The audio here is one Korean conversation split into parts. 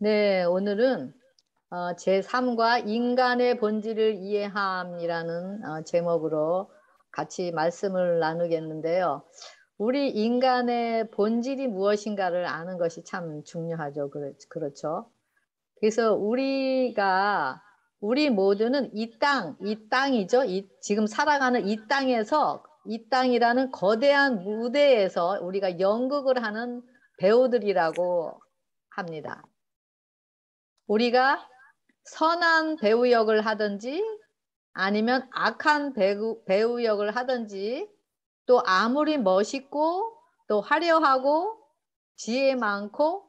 네, 오늘은 제3과 인간의 본질을 이해함이라는 제목으로 같이 말씀을 나누겠는데요. 우리 인간의 본질이 무엇인가를 아는 것이 참 중요하죠. 그렇죠. 그래서 우리 모두는 이 땅이죠. 지금 살아가는 이 땅에서, 이 땅이라는 거대한 무대에서 우리가 연극을 하는 배우들이라고 합니다. 우리가 선한 배우 역을 하든지 아니면 악한 배우 역을 하든지 또 아무리 멋있고 또 화려하고 지혜 많고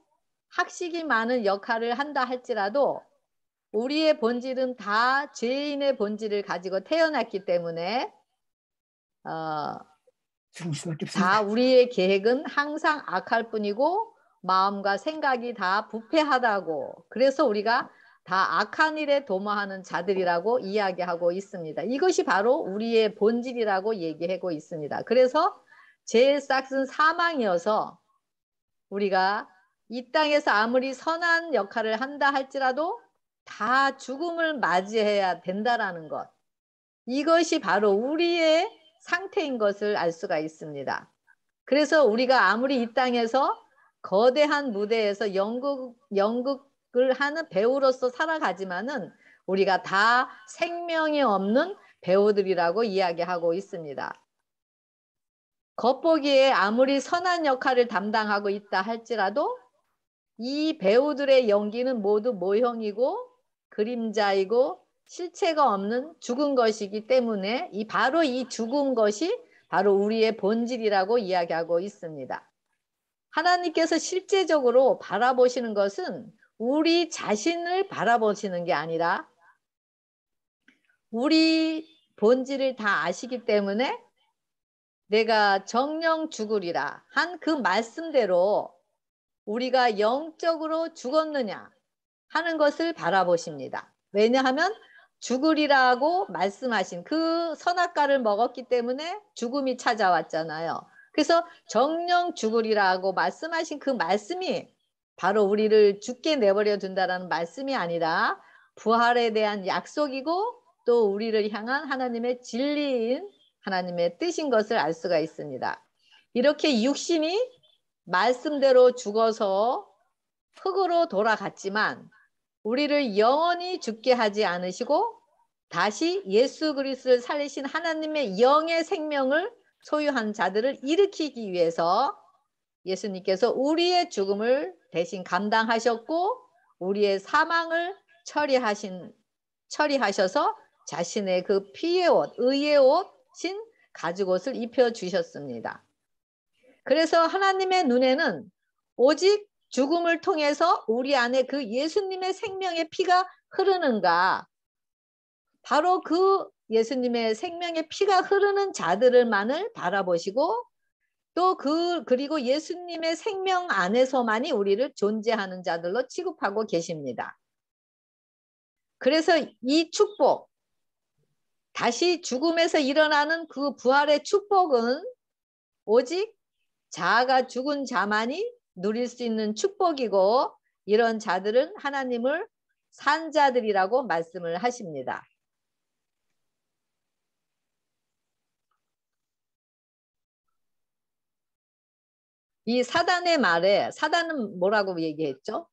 학식이 많은 역할을 한다 할지라도 우리의 본질은 다 죄인의 본질을 가지고 태어났기 때문에 다 우리의 계획은 항상 악할 뿐이고 마음과 생각이 다 부패하다고, 그래서 우리가 다 악한 일에 도모하는 자들이라고 이야기하고 있습니다. 이것이 바로 우리의 본질이라고 얘기하고 있습니다. 그래서 죄의 싹은 사망이어서 우리가 이 땅에서 아무리 선한 역할을 한다 할지라도 다 죽음을 맞이해야 된다라는 것, 이것이 바로 우리의 상태인 것을 알 수가 있습니다. 그래서 우리가 아무리 이 땅에서 거대한 무대에서 연극을 하는 배우로서 살아가지만은 우리가 다 생명이 없는 배우들이라고 이야기하고 있습니다. 겉보기에 아무리 선한 역할을 담당하고 있다 할지라도 이 배우들의 연기는 모두 모형이고 그림자이고 실체가 없는 죽은 것이기 때문에 바로 이 죽은 것이 바로 우리의 본질이라고 이야기하고 있습니다. 하나님께서 실제적으로 바라보시는 것은 우리 자신을 바라보시는 게 아니라 우리 본질을 다 아시기 때문에 내가 정령 죽으리라 한 그 말씀대로 우리가 영적으로 죽었느냐 하는 것을 바라보십니다. 왜냐하면 죽으리라고 말씀하신 그 선악과를 먹었기 때문에 죽음이 찾아왔잖아요. 그래서 정령 죽으리라고 말씀하신 그 말씀이 바로 우리를 죽게 내버려 둔다라는 말씀이 아니라 부활에 대한 약속이고 또 우리를 향한 하나님의 진리인 하나님의 뜻인 것을 알 수가 있습니다. 이렇게 육신이 말씀대로 죽어서 흙으로 돌아갔지만 우리를 영원히 죽게 하지 않으시고 다시 예수 그리스도를 살리신 하나님의 영의 생명을 소유한 자들을 일으키기 위해서 예수님께서 우리의 죽음을 대신 감당하셨고 우리의 사망을 처리하셔서 자신의 그 피의 옷, 의의 옷인 가죽옷을 입혀주셨습니다. 그래서 하나님의 눈에는 오직 죽음을 통해서 우리 안에 그 예수님의 생명의 피가 흐르는가, 바로 그 예수님의 생명의 피가 흐르는 자들만을 바라보시고 또 그리고 예수님의 생명 안에서만이 우리를 존재하는 자들로 취급하고 계십니다. 그래서 이 축복, 다시 죽음에서 일어나는 그 부활의 축복은 오직 자아가 죽은 자만이 누릴 수 있는 축복이고 이런 자들은 하나님을 산 자들이라고 말씀을 하십니다. 이 사단의 말에 사단은 뭐라고 얘기했죠?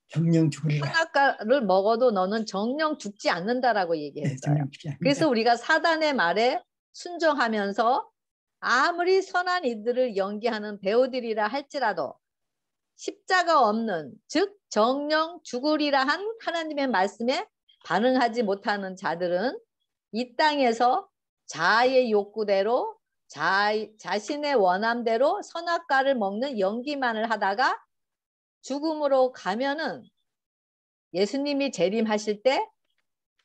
정령 죽으리라. 선악과를 먹어도 너는 정령 죽지 않는다라고 얘기했어요. 네, 그래서 우리가 사단의 말에 순종하면서 아무리 선한 이들을 연기하는 배우들이라 할지라도 십자가 없는, 즉 정령 죽으리라 한 하나님의 말씀에 반응하지 못하는 자들은 이 땅에서 자아의 욕구대로 자신의 원함대로 선악과를 먹는 연기만을 하다가 죽음으로 가면은 예수님이 재림하실 때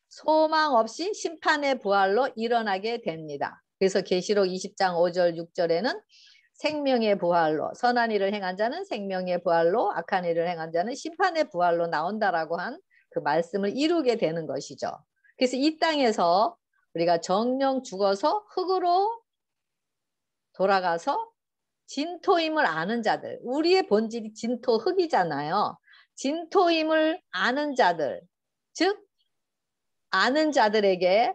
소망 없이 심판의 부활로 일어나게 됩니다. 그래서 계시록 20장 5절 6절에는 생명의 부활로, 선한 일을 행한 자는 생명의 부활로, 악한 일을 행한 자는 심판의 부활로 나온다라고 한 그 말씀을 이루게 되는 것이죠. 그래서 이 땅에서 우리가 정령 죽어서 흙으로 돌아가서 진토임을 아는 자들, 우리의 본질이 진토 흙이잖아요. 진토임을 아는 자들, 즉 아는 자들에게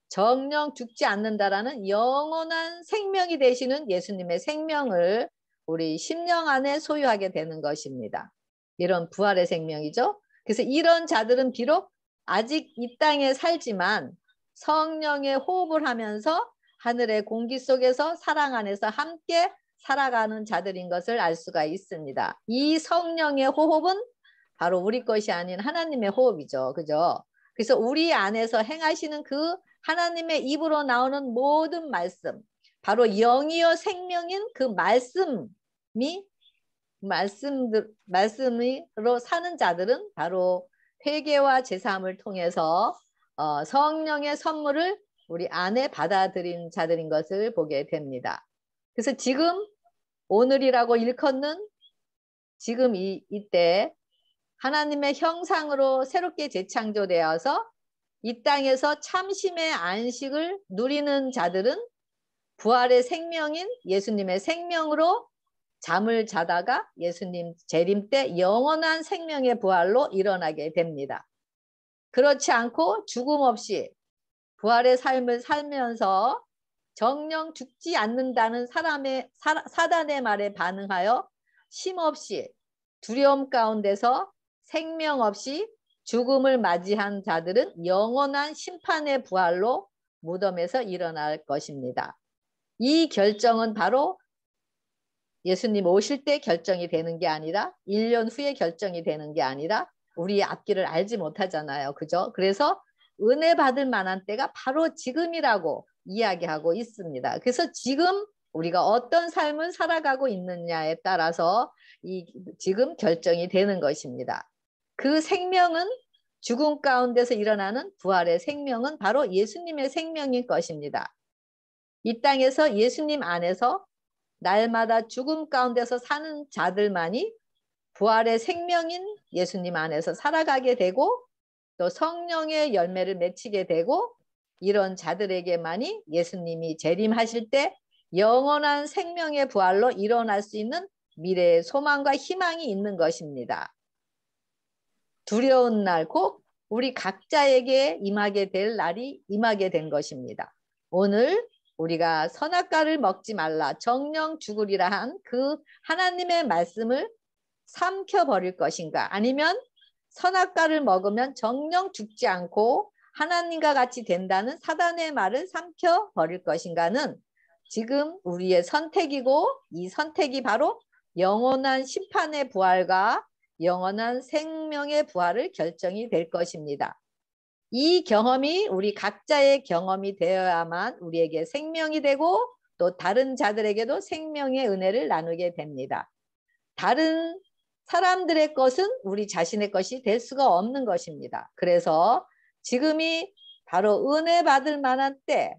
정령 죽지 않는다라는 영원한 생명이 되시는 예수님의 생명을 우리 심령 안에 소유하게 되는 것입니다. 이런 부활의 생명이죠. 그래서 이런 자들은 비록 아직 이 땅에 살지만 성령의 호흡을 하면서 하늘의 공기 속에서 사랑 안에서 함께 살아가는 자들인 것을 알 수가 있습니다. 이 성령의 호흡은 바로 우리 것이 아닌 하나님의 호흡이죠. 그죠? 그래서 우리 안에서 행하시는 그 하나님의 입으로 나오는 모든 말씀, 바로 영이요 생명인 그 말씀으로 사는 자들은 바로 회개와 제사함을 통해서 성령의 선물을 우리 안에 받아들인 자들인 것을 보게 됩니다. 그래서 지금 오늘이라고 일컫는 지금 이때 하나님의 형상으로 새롭게 재창조되어서 이 땅에서 참심의 안식을 누리는 자들은 부활의 생명인 예수님의 생명으로 잠을 자다가 예수님 재림 때 영원한 생명의 부활로 일어나게 됩니다. 그렇지 않고 죽음 없이 부활의 삶을 살면서 정령 죽지 않는다는 사단의 말에 반응하여 쉼없이 두려움 가운데서 생명 없이 죽음을 맞이한 자들은 영원한 심판의 부활로 무덤에서 일어날 것입니다. 이 결정은 바로 예수님 오실 때 결정이 되는 게 아니라 1년 후에 결정이 되는 게 아니라 우리의 앞길을 알지 못하잖아요. 그죠? 그래서 은혜 받을 만한 때가 바로 지금이라고 이야기하고 있습니다. 그래서 지금 우리가 어떤 삶을 살아가고 있느냐에 따라서 지금 결정이 되는 것입니다. 그 생명은 죽음 가운데서 일어나는 부활의 생명은 바로 예수님의 생명일 것입니다. 이 땅에서 예수님 안에서 날마다 죽음 가운데서 사는 자들만이 부활의 생명인 예수님 안에서 살아가게 되고 또 성령의 열매를 맺히게 되고 이런 자들에게만이 예수님이 재림하실 때 영원한 생명의 부활로 일어날 수 있는 미래의 소망과 희망이 있는 것입니다. 두려운 날 곧 우리 각자에게 임하게 될 날이 임하게 된 것입니다. 오늘 우리가 선악과를 먹지 말라 정령 죽으리라 한 그 하나님의 말씀을 삼켜버릴 것인가 아니면 선악과를 먹으면 정령 죽지 않고 하나님과 같이 된다는 사단의 말을 삼켜버릴 것인가는 지금 우리의 선택이고 이 선택이 바로 영원한 심판의 부활과 영원한 생명의 부활을 결정이 될 것입니다. 이 경험이 우리 각자의 경험이 되어야만 우리에게 생명이 되고 또 다른 자들에게도 생명의 은혜를 나누게 됩니다. 다른 사람들의 것은 우리 자신의 것이 될 수가 없는 것입니다. 그래서 지금이 바로 은혜 받을 만한 때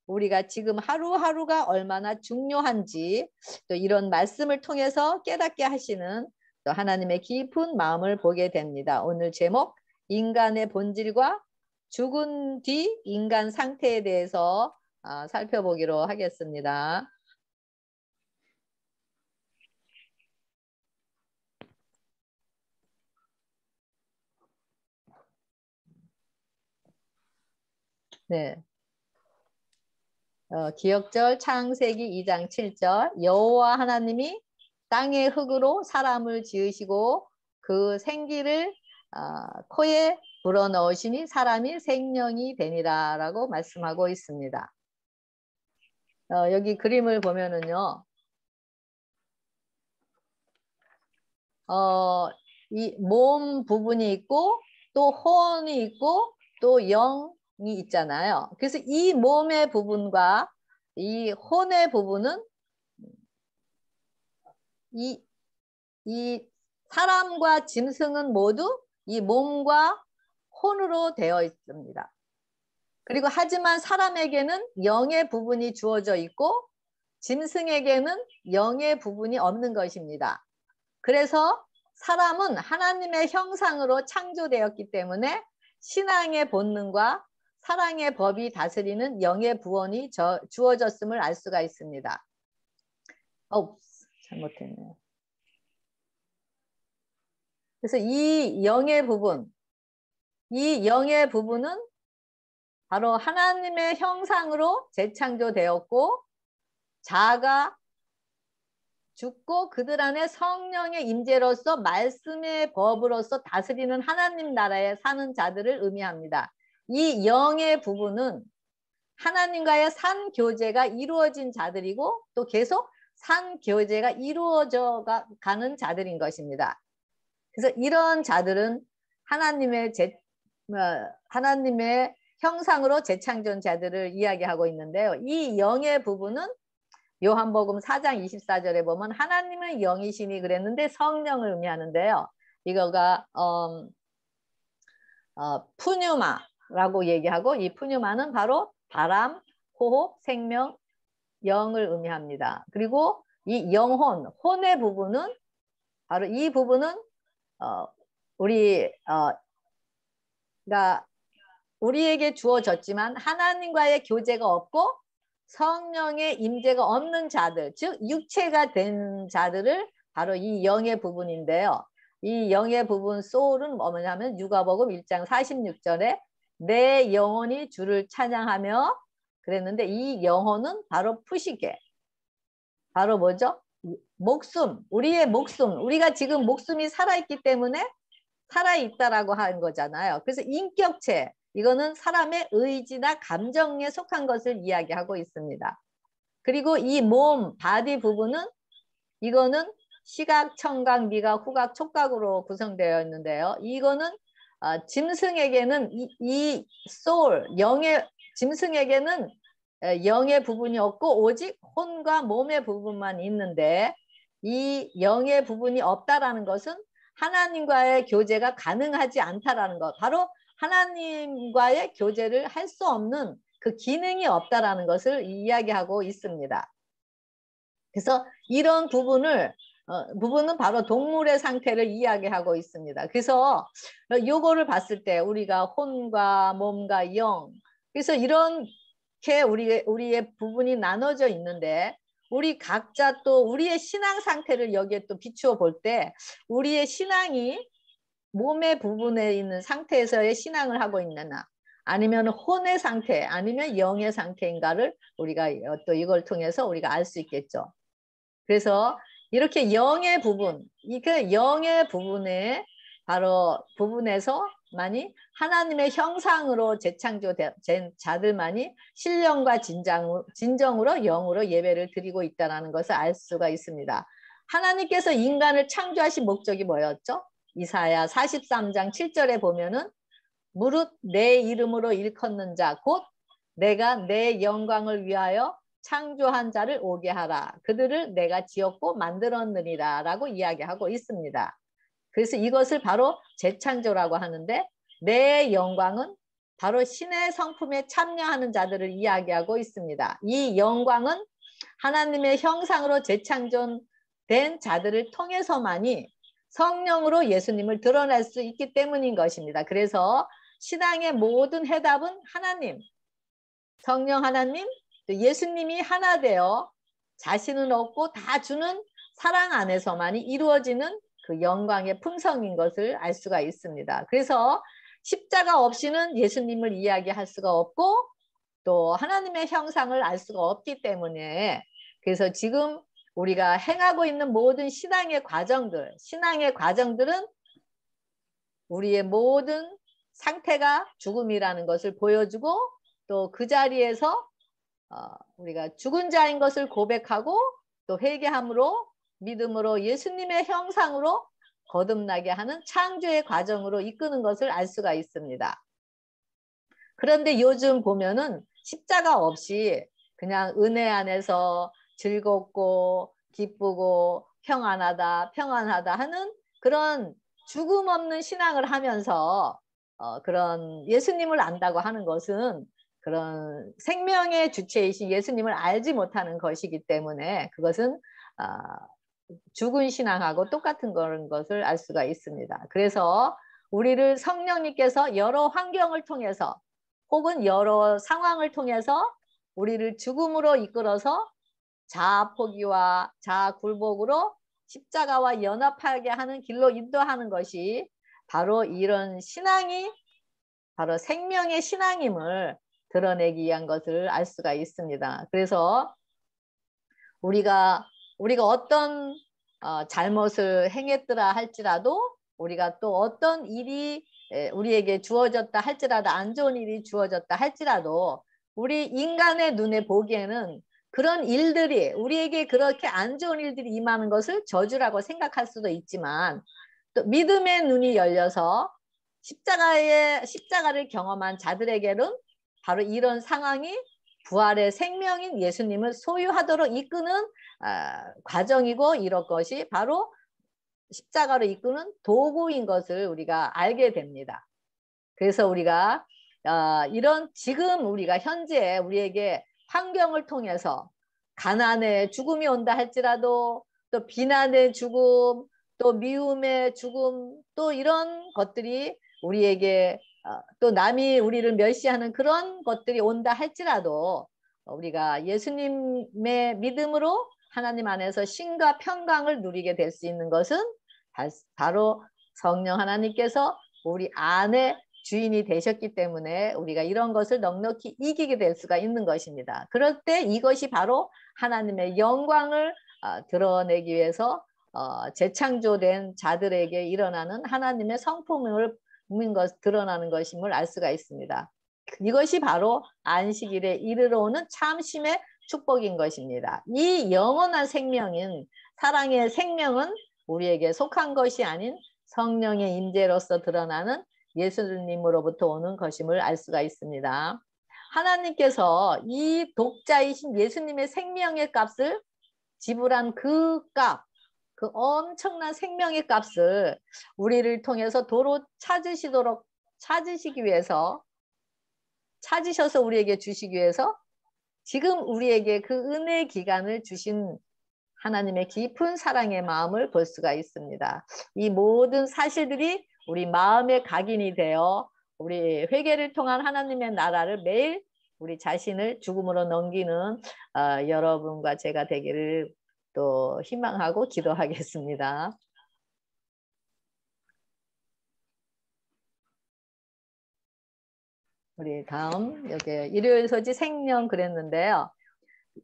우리가 지금 하루하루가 얼마나 중요한지 또 이런 말씀을 통해서 깨닫게 하시는 또 하나님의 깊은 마음을 보게 됩니다. 오늘 제목 인간의 본질과 죽은 뒤 인간 상태에 대해서 살펴보기로 하겠습니다. 네. 기억절 창세기 2장 7절 여호와 하나님이 땅의 흙으로 사람을 지으시고 그 생기를 코에 불어넣으시니 사람이 생명이 되니라 라고 말씀하고 있습니다. 여기 그림을 보면은요. 이 몸 부분이 있고 또 혼이 있고 또 영이 있잖아요. 그래서 이 몸의 부분과 이 혼의 부분은 이 사람과 짐승은 모두 이 몸과 혼으로 되어 있습니다. 그리고 하지만 사람에게는 영의 부분이 주어져 있고 짐승에게는 영의 부분이 없는 것입니다. 그래서 사람은 하나님의 형상으로 창조되었기 때문에 신앙의 본능과 사랑의 법이 다스리는 영의 부원이 주어졌음을 알 수가 있습니다. 잘못했네요. 그래서 이 영의 부분, 이 영의 부분은 바로 하나님의 형상으로 재창조되었고 자아가 죽고 그들 안에 성령의 임재로서 말씀의 법으로서 다스리는 하나님 나라에 사는 자들을 의미합니다. 이 영의 부분은 하나님과의 산교제가 이루어진 자들이고 또 계속 산교제가 이루어져 가는 자들인 것입니다. 그래서 이런 자들은 하나님의 형상으로 재창조한 자들을 이야기하고 있는데요. 이 영의 부분은 요한복음 4장 24절에 보면 하나님은 영이시니 그랬는데 성령을 의미하는데요. 이거가 푸뉴마라고 얘기하고 이 푸뉴마는 바로 바람, 호흡, 생명, 영을 의미합니다. 그리고 이 영혼, 혼의 부분은 바로 이 부분은 우리에게 주어졌지만 하나님과의 교제가 없고 성령의 임재가 없는 자들, 즉 육체가 된 자들을 바로 이 영의 부분인데요. 이 영의 부분 소울은 뭐냐면 누가복음 1장 46절에 내 영혼이 주를 찬양하며 그랬는데 이 영혼은 바로 푸시게. 바로 뭐죠? 목숨, 우리의 목숨. 우리가 지금 목숨이 살아있기 때문에 살아있다라고 하는 거잖아요. 그래서 인격체, 이거는 사람의 의지나 감정에 속한 것을 이야기하고 있습니다. 그리고 이 몸, 바디 부분은 이거는 시각, 청각, 미각, 후각, 촉각으로 구성되어 있는데요. 이거는 짐승에게는 이 소울, 짐승에게는 영의 부분이 없고 오직 혼과 몸의 부분만 있는데 이 영의 부분이 없다라는 것은 하나님과의 교제가 가능하지 않다라는 것. 바로 하나님과의 교제를 할 수 없는 그 기능이 없다라는 것을 이야기하고 있습니다. 그래서 이런 부분은 바로 동물의 상태를 이야기하고 있습니다. 그래서 요거를 봤을 때 우리가 혼과 몸과 영, 그래서 이렇게 우리의 부분이 나눠져 있는데 우리 각자 또 우리의 신앙 상태를 여기에 또 비추어 볼 때 우리의 신앙이 몸의 부분에 있는 상태에서의 신앙을 하고 있느냐 아니면 혼의 상태 아니면 영의 상태인가를 우리가 또 이걸 통해서 우리가 알 수 있겠죠. 그래서 이렇게 영의 부분, 이그 영의 부분에 바로 부분에서만이 하나님의 형상으로 재창조된 자들만이 신령과 진정으로 영으로 예배를 드리고 있다는 것을 알 수가 있습니다. 하나님께서 인간을 창조하신 목적이 뭐였죠? 이사야 43장 7절에 보면은 무릇 내 이름으로 일컫는 자 곧 내가 내 영광을 위하여 창조한 자를 오게 하라. 그들을 내가 지었고 만들었느니라 라고 이야기하고 있습니다. 그래서 이것을 바로 재창조라고 하는데 내 영광은 바로 신의 성품에 참여하는 자들을 이야기하고 있습니다. 이 영광은 하나님의 형상으로 재창조된 자들을 통해서만이 성령으로 예수님을 드러낼 수 있기 때문인 것입니다. 그래서 신앙의 모든 해답은 하나님, 성령 하나님, 예수님이 하나 되어 자신은 없고 다 주는 사랑 안에서만이 이루어지는 그 영광의 품성인 것을 알 수가 있습니다. 그래서 십자가 없이는 예수님을 이야기할 수가 없고 또 하나님의 형상을 알 수가 없기 때문에 그래서 지금 우리가 행하고 있는 모든 신앙의 과정들은 우리의 모든 상태가 죽음이라는 것을 보여주고 또 그 자리에서 우리가 죽은 자인 것을 고백하고 또 회개함으로 믿음으로 예수님의 형상으로 거듭나게 하는 창조의 과정으로 이끄는 것을 알 수가 있습니다. 그런데 요즘 보면은 십자가 없이 그냥 은혜 안에서 즐겁고 기쁘고 평안하다 하는 그런 죽음 없는 신앙을 하면서 그런 예수님을 안다고 하는 것은 그런 생명의 주체이신 예수님을 알지 못하는 것이기 때문에 그것은 죽은 신앙하고 똑같은 것을 알 수가 있습니다. 그래서 우리를 성령님께서 여러 환경을 통해서 혹은 여러 상황을 통해서 우리를 죽음으로 이끌어서 자아 포기와 자아 굴복으로 십자가와 연합하게 하는 길로 인도하는 것이 바로 이런 신앙이 바로 생명의 신앙임을 드러내기 위한 것을 알 수가 있습니다. 그래서 우리가 어떤 잘못을 행했더라 할지라도 우리가 또 어떤 일이 우리에게 주어졌다 할지라도 안 좋은 일이 주어졌다 할지라도 우리 인간의 눈에 보기에는 그런 일들이 우리에게 그렇게 안 좋은 일들이 임하는 것을 저주라고 생각할 수도 있지만 또 믿음의 눈이 열려서 십자가를 경험한 자들에게는 바로 이런 상황이 부활의 생명인 예수님을 소유하도록 이끄는 과정이고 이런 것이 바로 십자가로 이끄는 도구인 것을 우리가 알게 됩니다. 그래서 우리가 이런 지금 우리가 현재 우리에게 환경을 통해서 가난의 죽음이 온다 할지라도 또 비난의 죽음 또 미움의 죽음 또 이런 것들이 우리에게 또 남이 우리를 멸시하는 그런 것들이 온다 할지라도 우리가 예수님의 믿음으로 하나님 안에서 신과 평강을 누리게 될 수 있는 것은 바로 성령 하나님께서 우리 안에 주인이 되셨기 때문에 우리가 이런 것을 넉넉히 이기게 될 수가 있는 것입니다. 그럴 때 이것이 바로 하나님의 영광을 드러내기 위해서 재창조된 자들에게 일어나는 하나님의 성품을 드러나는 것임을 알 수가 있습니다. 이것이 바로 안식일에 이르러 오는 참심의 축복인 것입니다. 이 영원한 생명인 사랑의 생명은 우리에게 속한 것이 아닌 성령의 임재로서 드러나는 예수님으로부터 오는 것임을 알 수가 있습니다. 하나님께서 이 독자이신 예수님의 생명의 값을 지불한 그 값, 그 엄청난 생명의 값을 우리를 통해서 도로 찾으시기 위해서 찾으셔서 우리에게 주시기 위해서 지금 우리에게 그 은혜의 기간을 주신 하나님의 깊은 사랑의 마음을 볼 수가 있습니다. 이 모든 사실들이 우리 마음의 각인이 되어 우리 회개를 통한 하나님의 나라를 매일 우리 자신을 죽음으로 넘기는 여러분과 제가 되기를 또 희망하고 기도하겠습니다. 우리 다음 여기 일요일 소지 생명 그랬는데요.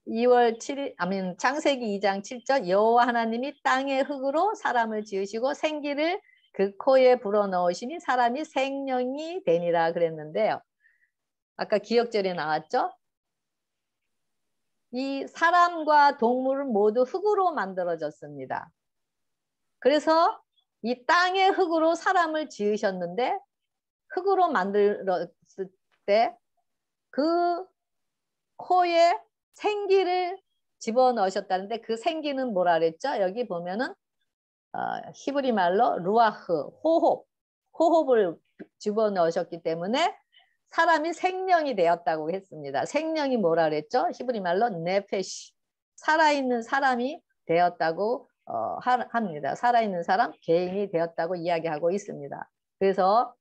2월 7일 창세기 2장 7절 여호와 하나님이 땅의 흙으로 사람을 지으시고 생기를 그 코에 불어넣으시니 사람이 생명이 되니라 그랬는데요. 아까 기억절에 나왔죠? 이 사람과 동물은 모두 흙으로 만들어졌습니다. 그래서 이 땅의 흙으로 사람을 지으셨는데 흙으로 만들었을 때 그 코에 생기를 집어넣으셨다는데 그 생기는 뭐라 그랬죠? 여기 보면은 히브리 말로 루아흐, 호흡을 집어넣으셨기 때문에 사람이 생명이 되었다고 했습니다. 생명이 뭐라 그랬죠? 히브리 말로 네페시, 살아있는 사람이 되었다고 합니다. 살아있는 사람, 개인이 되었다고 이야기하고 있습니다. 그래서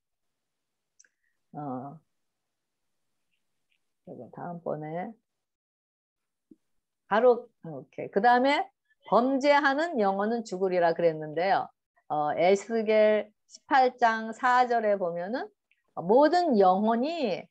다음번에 바로 이렇게 그 다음에 범죄하는 영혼은 죽으리라 그랬는데요. 에스겔 18장 4절에 보면은 모든 영혼이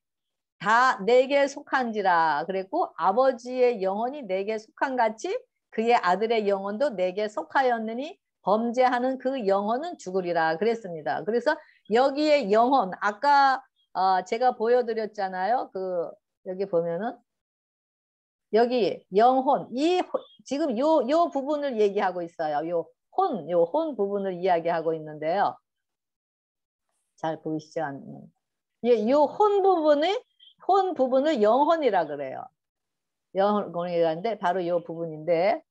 다 내게 속한지라 그랬고 아버지의 영혼이 내게 속한 같이 그의 아들의 영혼도 내게 속하였느니 범죄하는 그 영혼은 죽으리라 그랬습니다. 그래서 여기에 영혼 아까 제가 보여드렸잖아요. 여기 보면은 여기 영혼 지금 요 부분을 얘기하고 있어요. 요 혼 부분을 이야기하고 있는데요. 잘 보이시죠? 요 혼 부분을 영혼이라 그래요. 영혼이라는데 바로 요 부분인데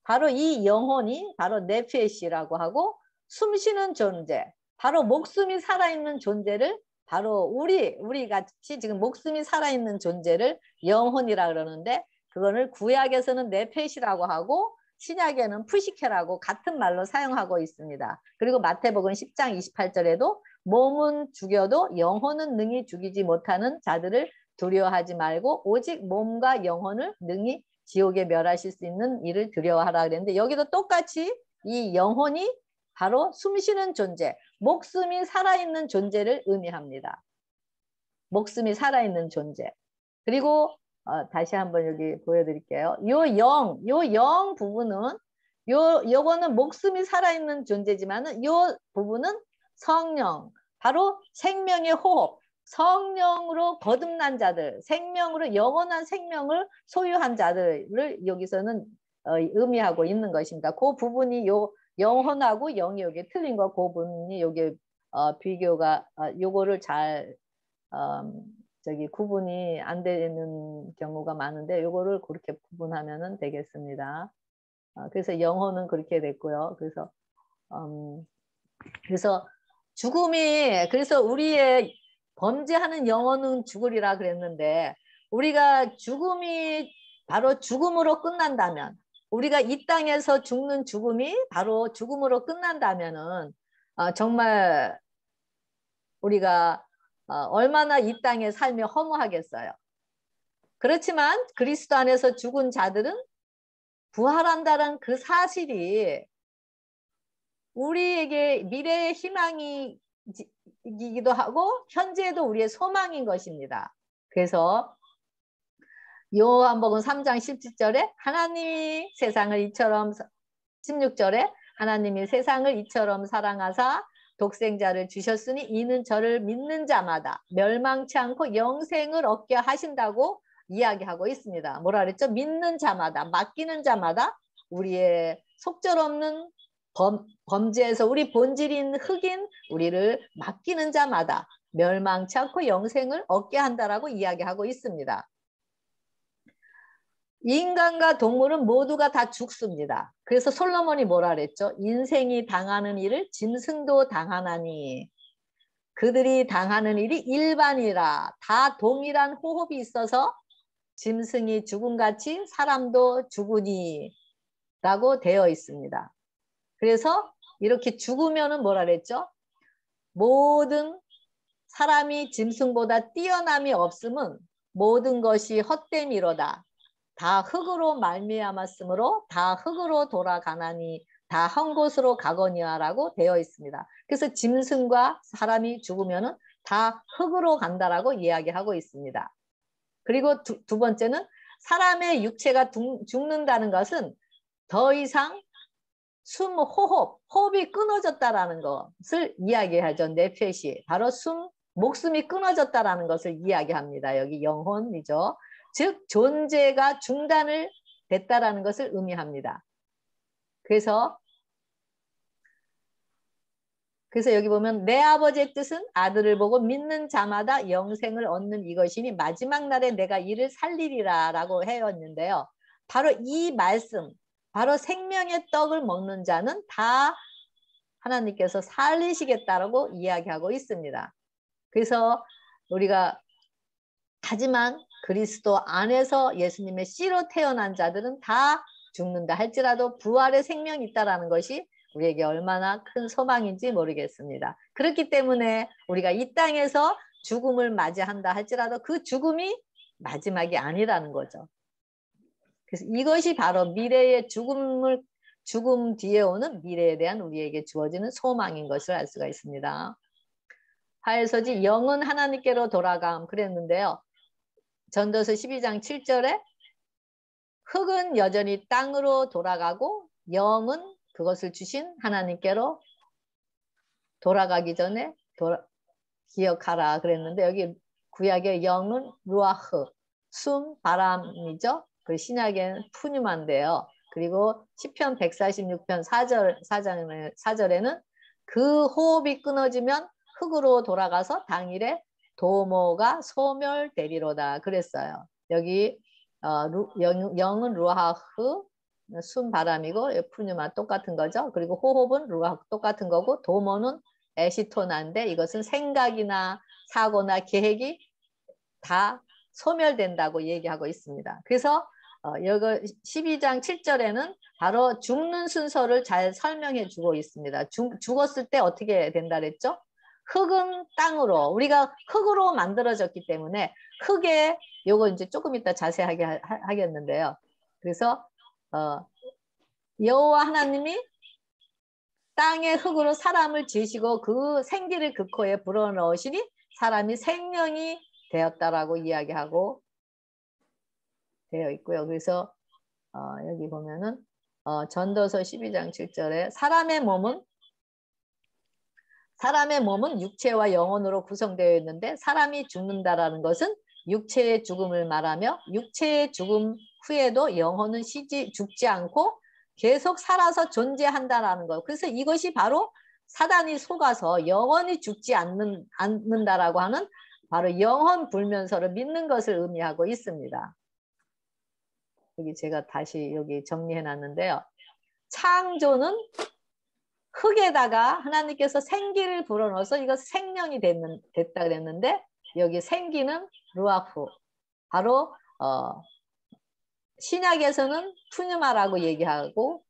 바로 이 영혼이 바로 네페시라고 하고 숨쉬는 존재, 바로 목숨이 살아있는 존재를 바로 우리 같이 지금 목숨이 살아있는 존재를 영혼이라 그러는데 그거를 구약에서는 네페시라고 하고 신약에는 푸시케라고 같은 말로 사용하고 있습니다. 그리고 마태복음 10장 28절에도 몸은 죽여도 영혼은 능히 죽이지 못하는 자들을 두려워하지 말고 오직 몸과 영혼을 능히 지옥에 멸하실 수 있는 이를 두려워하라 그랬는데 여기도 똑같이 이 영혼이 바로 숨쉬는 존재, 목숨이 살아있는 존재를 의미합니다. 목숨이 살아있는 존재. 그리고 다시 한번 여기 보여드릴게요. 요 영 부분은 요거는 목숨이 살아있는 존재지만은 요 부분은 성령, 바로 생명의 호흡, 성령으로 거듭난 자들, 생명으로 영원한 생명을 소유한 자들을 여기서는 의미하고 있는 것입니다. 그 부분이 요 영혼하고 영이 여기 틀린 거, 그 부분이 여기 비교가 요거를 잘 저기 구분이 안 되는 경우가 많은데 요거를 그렇게 구분하면은 되겠습니다. 그래서 영혼은 그렇게 됐고요. 그래서 죽음이, 그래서 우리의 범죄하는 영혼은 죽으리라 그랬는데 우리가 죽음이 바로 죽음으로 끝난다면, 우리가 이 땅에서 죽는 죽음이 바로 죽음으로 끝난다면은 정말 우리가 얼마나 이 땅의 삶이 허무하겠어요. 그렇지만 그리스도 안에서 죽은 자들은 부활한다는 그 사실이 우리에게 미래의 희망이기도 하고 현재에도 우리의 소망인 것입니다. 그래서 요한복음 3장 17절에 하나님이 세상을 이처럼, 16절에 하나님이 세상을 이처럼 사랑하사 독생자를 주셨으니 이는 저를 믿는 자마다 멸망치 않고 영생을 얻게 하신다고 이야기하고 있습니다. 뭐라 그랬죠? 믿는 자마다, 맡기는 자마다 우리의 속절없는 범죄에서 우리 본질인 흑인 우리를 맡기는 자마다 멸망치 않고 영생을 얻게 한다라고 이야기하고 있습니다. 인간과 동물은 모두가 다 죽습니다. 그래서 솔로몬이 뭐라 그랬죠? 인생이 당하는 일을 짐승도 당하나니 그들이 당하는 일이 일반이라. 다 동일한 호흡이 있어서 짐승이 죽음같이 사람도 죽으니 라고 되어 있습니다. 그래서 이렇게 죽으면은 뭐라 그랬죠? 모든 사람이 짐승보다 뛰어남이 없음은 모든 것이 헛됨이로다. 다 흙으로 말미암았으므로 다 흙으로 돌아가나니 다 한 곳으로 가거니와라고 되어 있습니다. 그래서 짐승과 사람이 죽으면은 다 흙으로 간다라고 이야기하고 있습니다. 그리고 두 번째는 사람의 육체가 죽는다는 것은 더 이상 호흡이 끊어졌다라는 것을 이야기하죠. 네펫이 바로 목숨이 끊어졌다라는 것을 이야기합니다. 여기 영혼이죠. 즉 존재가 중단을 됐다라는 것을 의미합니다. 그래서 여기 보면 내 아버지의 뜻은 아들을 보고 믿는 자마다 영생을 얻는 이것이니 마지막 날에 내가 이를 살리리라 라고 해왔는데요. 바로 이 말씀, 바로 생명의 떡을 먹는 자는 다 하나님께서 살리시겠다라고 이야기하고 있습니다. 그래서 우리가 하지만 그리스도 안에서 예수님의 씨로 태어난 자들은 다 죽는다 할지라도 부활의 생명이 있다는 것이 우리에게 얼마나 큰 소망인지 모르겠습니다. 그렇기 때문에 우리가 이 땅에서 죽음을 맞이한다 할지라도 그 죽음이 마지막이 아니라는 거죠. 그래서 이것이 바로 미래의 죽음 뒤에 오는 미래에 대한 우리에게 주어지는 소망인 것을 알 수가 있습니다. 하엘서지 영은 하나님께로 돌아감 그랬는데요. 전도서 12장 7절에 흙은 여전히 땅으로 돌아가고 영은 그것을 주신 하나님께로 돌아가기 전에 기억하라 그랬는데 여기 구약의 영은 루아흐, 바람이죠. 그 신약에는 푸뉴마인데요. 그리고 시편 146편 4절에는 그 호흡이 끊어지면 흙으로 돌아가서 당일에 도모가 소멸되리로다 그랬어요. 여기 영은 루아흐, 바람이고 푸뉴마 똑같은 거죠. 그리고 호흡은 루아흐 똑같은 거고 도모는 에시토나인데 이것은 생각이나 사고나 계획이 다 소멸된다고 얘기하고 있습니다. 그래서 여기 12장 7절에는 바로 죽는 순서를 잘 설명해 주고 있습니다. 죽었을 때 어떻게 된다 그랬죠? 흙은 땅으로, 우리가 흙으로 만들어졌기 때문에 흙에, 요거 이제 조금 이따 자세하게 하겠는데요. 그래서 여호와 하나님이 땅의 흙으로 사람을 지으시고 그 생기를 그 코에 불어넣으시니 사람이 생명이 되었다라고 이야기하고 되어 있고요. 그래서 여기 보면은 전도서 12장 7절에 사람의 몸은 육체와 영혼으로 구성되어 있는데 사람이 죽는다라는 것은 육체의 죽음을 말하며 육체의 죽음 후에도 영혼은 죽지 않고 계속 살아서 존재한다라는 거. 그래서 이것이 바로 사단이 속아서 영원히 죽지 않는다라고 하는 바로 영혼 불면서를 믿는 것을 의미하고 있습니다. 여기 제가 다시 여기 정리해 놨는데요. 창조는 흙에다가 하나님께서 생기를 불어넣어서 이거 생명이 됐다 그랬는데 여기 생기는 루아프. 바로 신약에서는 푸뉴마라고 얘기하고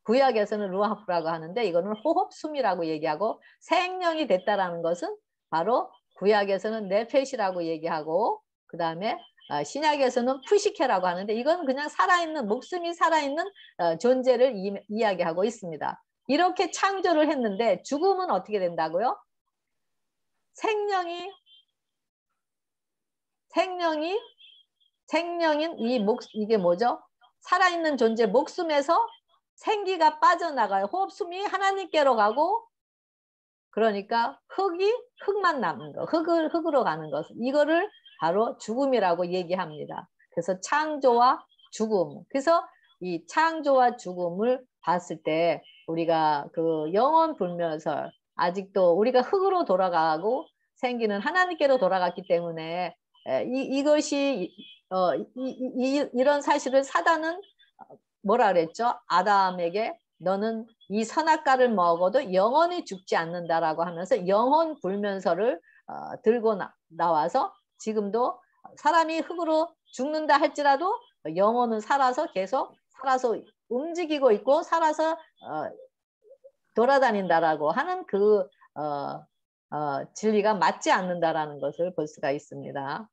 구약에서는 루아프라고 하는데 이거는 호흡숨이라고 얘기하고 생명이 됐다라는 것은 바로 구약에서는 네펫이라고 얘기하고 그 다음에 신약에서는 푸시케라고 하는데 이건 그냥 살아있는 목숨이 살아있는 존재를 이야기하고 있습니다. 이렇게 창조를 했는데 죽음은 어떻게 된다고요? 생명인 이게 뭐죠? 살아있는 존재 목숨에서 생기가 빠져나가요. 호흡숨이 하나님께로 가고 그러니까 흙만 남는 거. 흙으로 가는 것. 이거를 바로 죽음이라고 얘기합니다. 그래서 창조와 죽음. 그래서 이 창조와 죽음을 봤을 때 우리가 그 영원 불멸설 아직도 우리가 흙으로 돌아가고 생기는 하나님께로 돌아갔기 때문에 이것이 이런 사실을 사단은 뭐라 그랬죠? 아담에게 너는 이 선악과를 먹어도 영원히 죽지 않는다라고 하면서 영혼 불면서를 들고 나와서 지금도 사람이 흙으로 죽는다 할지라도 영혼은 살아서 계속 살아서 움직이고 있고 살아서 돌아다닌다라고 하는 그 진리가 맞지 않는다라는 것을 볼 수가 있습니다.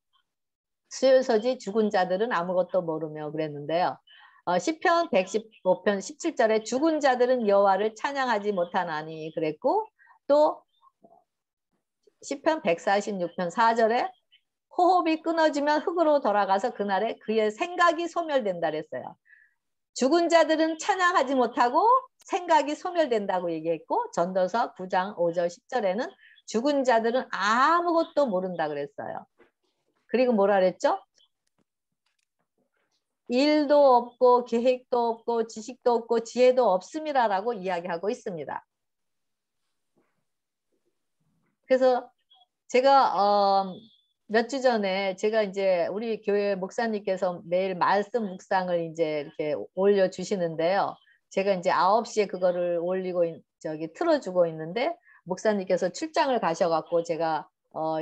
수요서지 죽은 자들은 아무것도 모르며 그랬는데요. 시편 115편 17절에 죽은 자들은 여호와를 찬양하지 못하나니 그랬고 또 시편 146편 4절에 호흡이 끊어지면 흙으로 돌아가서 그날에 그의 생각이 소멸된다 그랬어요. 죽은 자들은 찬양하지 못하고 생각이 소멸된다고 얘기했고 전도서 9장 5절 10절에는 죽은 자들은 아무것도 모른다 그랬어요. 그리고 뭐라 그랬죠? 일도 없고 계획도 없고 지식도 없고 지혜도 없음이라고 이야기하고 있습니다. 그래서 제가 몇 주 전에 제가 이제 우리 교회 목사님께서 매일 말씀 묵상을 이제 이렇게 올려주시는데요. 제가 이제 9시에 그거를 올리고 틀어주고 있는데 목사님께서 출장을 가셔갖고 제가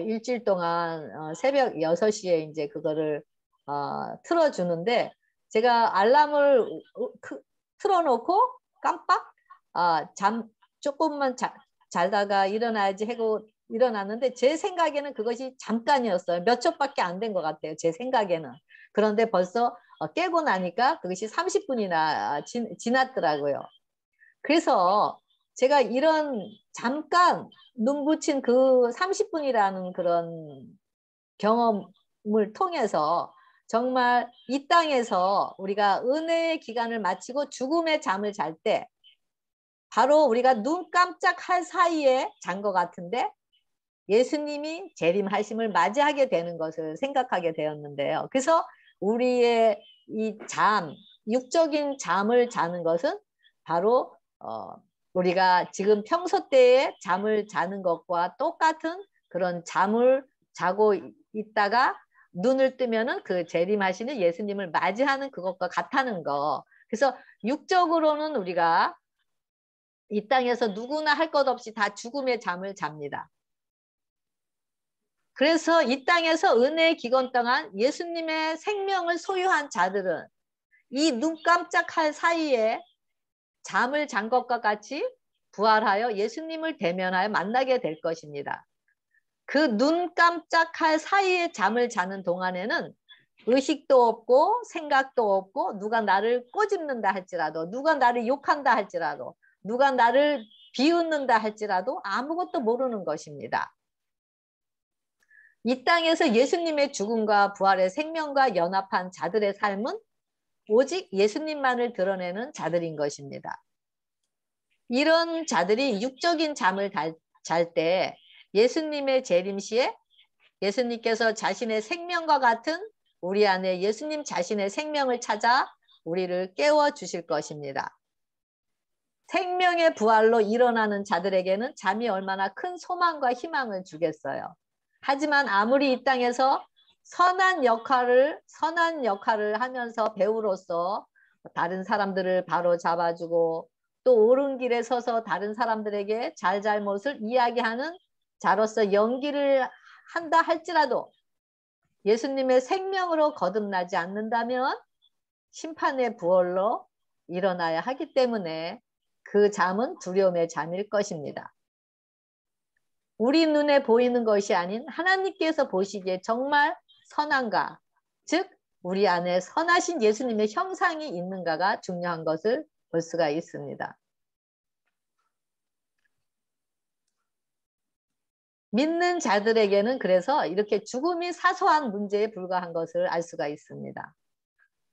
일주일 동안 새벽 6시에 이제 그거를 틀어주는데 제가 알람을 틀어놓고 깜빡 조금만 자다가 일어나야지 하고 일어났는데 제 생각에는 그것이 잠깐이었어요. 몇 초밖에 안 된 것 같아요. 제 생각에는. 그런데 벌써 깨고 나니까 그것이 30분이나 지났더라고요. 그래서 제가 이런 잠깐 눈 붙인 그 30분이라는 그런 경험을 통해서 정말 이 땅에서 우리가 은혜의 기간을 마치고 죽음의 잠을 잘 때 바로 우리가 눈 깜짝할 사이에 잔 것 같은데 예수님이 재림하심을 맞이하게 되는 것을 생각하게 되었는데요. 그래서 우리의 이 육적인 잠을 자는 것은 바로 우리가 지금 평소 때에 잠을 자는 것과 똑같은 그런 잠을 자고 있다가 눈을 뜨면은 그 재림하시는 예수님을 맞이하는 그것과 같다는 거. 그래서 육적으로는 우리가 이 땅에서 누구나 할 것 없이 다 죽음의 잠을 잡니다. 그래서 이 땅에서 은혜의 기간 동안 예수님의 생명을 소유한 자들은 이 눈 깜짝할 사이에 잠을 잔 것과 같이 부활하여 예수님을 대면하여 만나게 될 것입니다. 그 눈 깜짝할 사이에 잠을 자는 동안에는 의식도 없고 생각도 없고 누가 나를 꼬집는다 할지라도 누가 나를 욕한다 할지라도 누가 나를 비웃는다 할지라도 아무것도 모르는 것입니다. 이 땅에서 예수님의 죽음과 부활의 생명과 연합한 자들의 삶은 오직 예수님만을 드러내는 자들인 것입니다. 이런 자들이 육적인 잠을 잘 때 예수님의 재림시에 예수님께서 자신의 생명과 같은 우리 안에 예수님 자신의 생명을 찾아 우리를 깨워주실 것입니다. 생명의 부활로 일어나는 자들에게는 잠이 얼마나 큰 소망과 희망을 주겠어요. 하지만 아무리 이 땅에서 선한 역할을 하면서 배우로서 다른 사람들을 바로 잡아주고 또 옳은 길에 서서 다른 사람들에게 잘잘못을 이야기하는 자로서 연기를 한다 할지라도 예수님의 생명으로 거듭나지 않는다면 심판의 부활로 일어나야 하기 때문에 그 잠은 두려움의 잠일 것입니다. 우리 눈에 보이는 것이 아닌 하나님께서 보시기에 정말 선한가, 즉 우리 안에 선하신 예수님의 형상이 있는가가 중요한 것을 볼 수가 있습니다. 믿는 자들에게는 그래서 이렇게 죽음이 사소한 문제에 불과한 것을 알 수가 있습니다.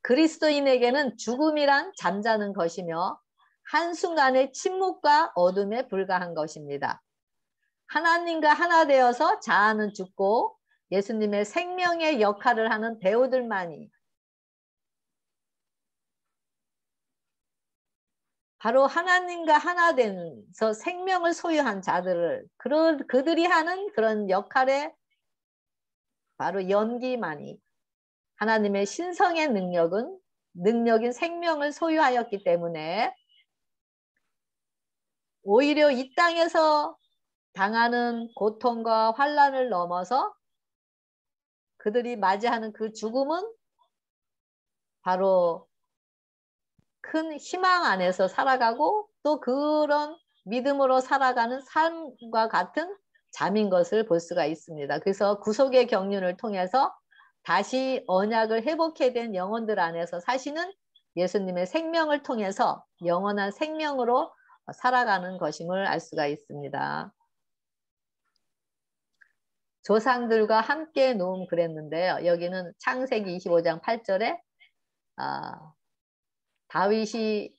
그리스도인에게는 죽음이란 잠자는 것이며 한순간의 침묵과 어둠에 불과한 것입니다. 하나님과 하나 되어서 자아는 죽고 예수님의 생명의 역할을 하는 배우들만이 바로 하나님과 하나 돼서 생명을 소유한 자들을 그들이 하는 그런 역할에 바로 연기만이 하나님의 신성의 능력인 생명을 소유하였기 때문에 오히려 이 땅에서 당하는 고통과 환난을 넘어서 그들이 맞이하는 그 죽음은 바로 큰 희망 안에서 살아가고 또 그런 믿음으로 살아가는 삶과 같은 잠인 것을 볼 수가 있습니다. 그래서 구속의 경륜을 통해서 다시 언약을 회복해 된 영혼들 안에서 사시는 예수님의 생명을 통해서 영원한 생명으로 살아가는 것임을 알 수가 있습니다. 조상들과 함께 누움 그랬는데요. 여기는 창세기 25장 8절에 다윗이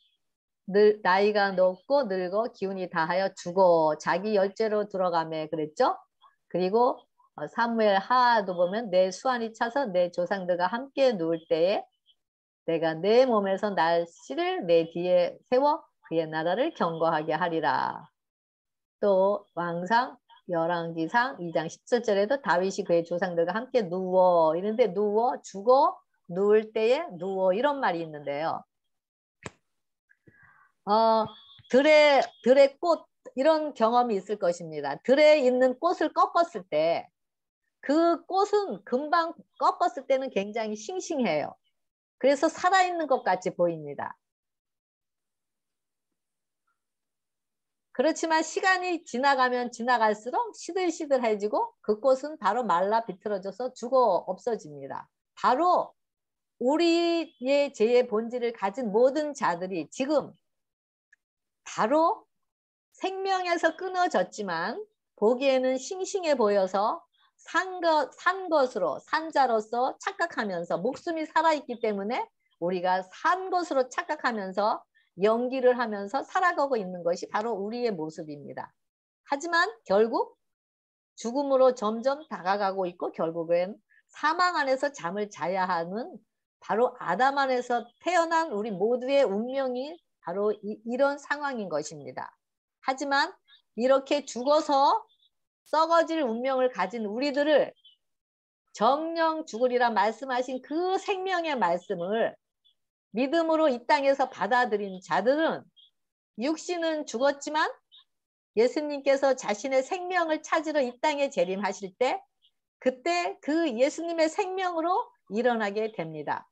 나이가 높고 늙어 기운이 다하여 죽어 자기 열죄로 들어가매 그랬죠. 그리고 사무엘 하도 보면 내 수완이 차서 내 조상들과 함께 누울 때에 내가 내 몸에서 날씨를 내 뒤에 세워 그의 나라를 경거하게 하리라. 또 왕상 열왕기상 2장 17절에도 다윗이 그의 조상들과 함께 누워 이런데 누워 죽어 누울 때에 누워 이런 말이 있는데요. 들의 꽃 이런 경험이 있을 것입니다. 들에 있는 꽃을 꺾었을 때 그 꽃은 금방 꺾었을 때는 굉장히 싱싱해요. 그래서 살아있는 것 같이 보입니다. 그렇지만 시간이 지나가면 지나갈수록 시들시들해지고 그 꽃은 바로 말라 비틀어져서 죽어 없어집니다. 바로 우리의 죄의 본질을 가진 모든 자들이 지금 바로 생명에서 끊어졌지만 보기에는 싱싱해 보여서 산 것으로 산자로서 착각하면서 목숨이 살아있기 때문에 우리가 산 것으로 착각하면서 연기를 하면서 살아가고 있는 것이 바로 우리의 모습입니다. 하지만 결국 죽음으로 점점 다가가고 있고 결국엔 사망 안에서 잠을 자야 하는 바로 아담 안에서 태어난 우리 모두의 운명이 바로 이런 상황인 것입니다. 하지만 이렇게 죽어서 썩어질 운명을 가진 우리들을 정령 죽으리라 말씀하신 그 생명의 말씀을 믿음으로 이 땅에서 받아들인 자들은 육신은 죽었지만 예수님께서 자신의 생명을 찾으러 이 땅에 재림하실 때 그때 그 예수님의 생명으로 일어나게 됩니다.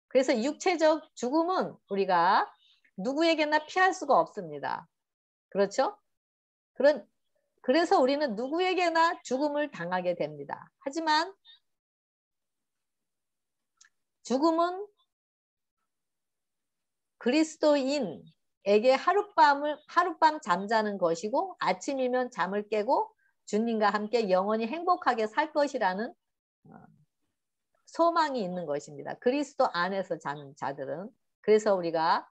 그래서 육체적 죽음은 우리가 누구에게나 피할 수가 없습니다. 그렇죠? 그래서 우리는 누구에게나 죽음을 당하게 됩니다. 하지만 죽음은 그리스도인에게 하룻밤 잠자는 것이고 아침이면 잠을 깨고 주님과 함께 영원히 행복하게 살 것이라는 소망이 있는 것입니다. 그리스도 안에서 자는 자들은. 그래서 우리가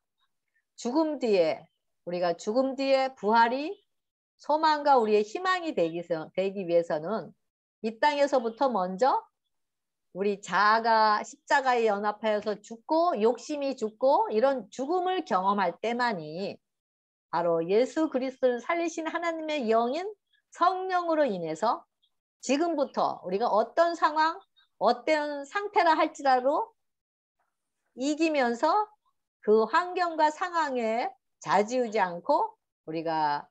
죽음 뒤에 부활이 소망과 우리의 희망이 되기 위해서는 이 땅에서부터 먼저 우리 자아가 십자가에 연합하여서 죽고 욕심이 죽고 이런 죽음을 경험할 때만이 바로 예수 그리스도를 살리신 하나님의 영인 성령으로 인해서 지금부터 우리가 어떤 상황, 어떤 상태라 할지라도 이기면서 그 환경과 상황에 좌지우지 않고 우리가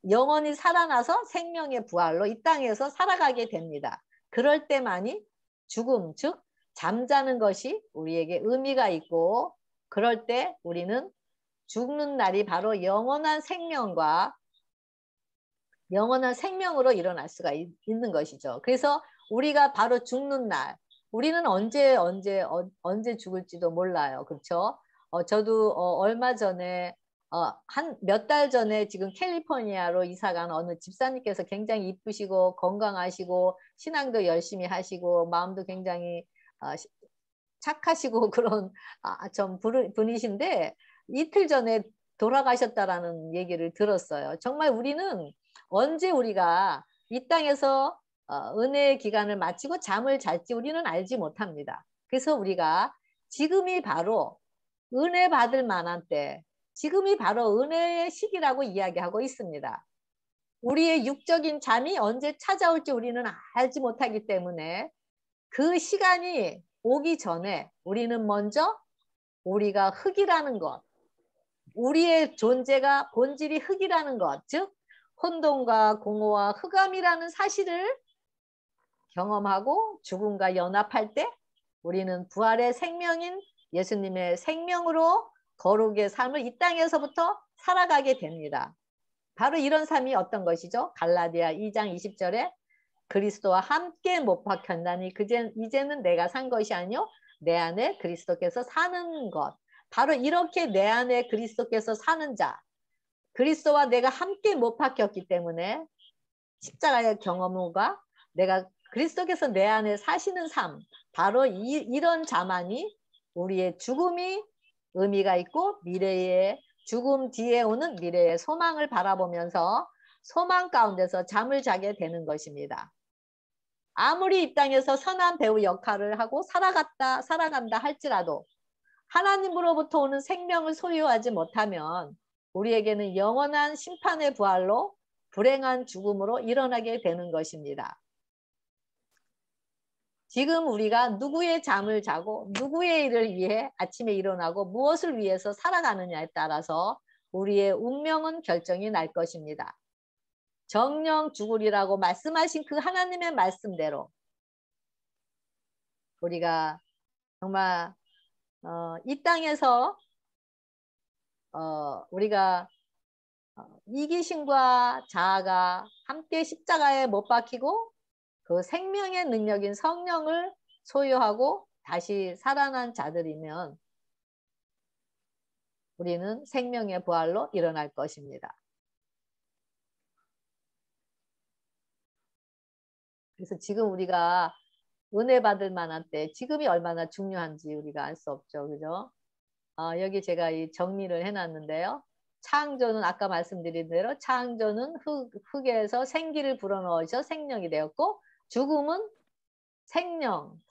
영원히 살아나서 생명의 부활로 이 땅에서 살아가게 됩니다. 그럴 때만이 죽음, 즉 잠자는 것이 우리에게 의미가 있고 그럴 때 우리는 죽는 날이 바로 영원한 생명으로 일어날 수가 있는 것이죠. 그래서 우리가 바로 죽는 날, 우리는 언제 죽을지도 몰라요. 그렇죠? 저도 얼마 전에 한 몇 달 전에 지금 캘리포니아로 이사 간 어느 집사님께서 굉장히 이쁘시고 건강하시고 신앙도 열심히 하시고 마음도 굉장히 착하시고 그런 좀 분이신데 이틀 전에 돌아가셨다라는 얘기를 들었어요. 정말 우리는 언제 우리가 이 땅에서 은혜의 기간을 마치고 잠을 잘지 우리는 알지 못합니다. 그래서 우리가 지금이 바로 은혜 받을 만한 때, 지금이 바로 은혜의 시기라고 이야기하고 있습니다. 우리의 육적인 잠이 언제 찾아올지 우리는 알지 못하기 때문에 그 시간이 오기 전에 우리는 먼저 우리가 흙이라는 것, 우리의 존재가 본질이 흙이라는 것, 즉 혼돈과 공허와 흑암이라는 사실을 경험하고 죽음과 연합할 때 우리는 부활의 생명인 예수님의 생명으로 거룩의 삶을 이 땅에서부터 살아가게 됩니다. 바로 이런 삶이 어떤 것이죠? 갈라디아 2장 20절에 그리스도와 함께 못 박혔나니 이제는 내가 산 것이 아니요 내 안에 그리스도께서 사는 것. 바로 이렇게 내 안에 그리스도께서 사는 자, 그리스도와 내가 함께 못 박혔기 때문에 십자가의 경험과 내가 그리스도께서 내 안에 사시는 삶, 바로 이런 자만이 우리의 죽음이 의미가 있고 미래의 죽음 뒤에 오는 미래의 소망을 바라보면서 소망 가운데서 잠을 자게 되는 것입니다. 아무리 이 땅에서 선한 배우 역할을 하고 살아간다 할지라도 하나님으로부터 오는 생명을 소유하지 못하면 우리에게는 영원한 심판의 부활로 불행한 죽음으로 일어나게 되는 것입니다. 지금 우리가 누구의 잠을 자고 누구의 일을 위해 아침에 일어나고 무엇을 위해서 살아가느냐에 따라서 우리의 운명은 결정이 날 것입니다. 정령 죽으리라고 말씀하신 그 하나님의 말씀대로 우리가 정말 이 땅에서 우리가 이기심과 자아가 함께 십자가에 못 박히고 그 생명의 능력인 성령을 소유하고 다시 살아난 자들이면 우리는 생명의 부활로 일어날 것입니다. 그래서 지금 우리가 은혜 받을 만한 때 지금이 얼마나 중요한지 우리가 알 수 없죠. 그죠? 여기 제가 이 정리를 해놨는데요. 창조는 아까 말씀드린 대로 창조는 흙에서 생기를 불어넣으셔 생명이 되었고 죽음은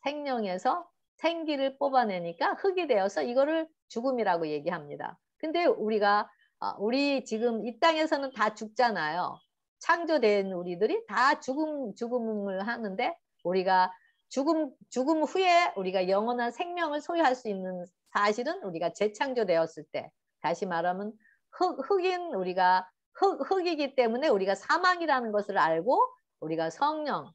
생명에서 생기를 뽑아내니까 흙이 되어서 이거를 죽음이라고 얘기합니다. 근데 우리 지금 이 땅에서는 다 죽잖아요. 창조된 우리들이 다 죽음을 하는데 우리가 죽음 후에 우리가 영원한 생명을 소유할 수 있는 사실은 우리가 재창조되었을 때, 다시 말하면 흙인 우리가 흙이기 때문에 우리가 사망이라는 것을 알고 우리가 성령으로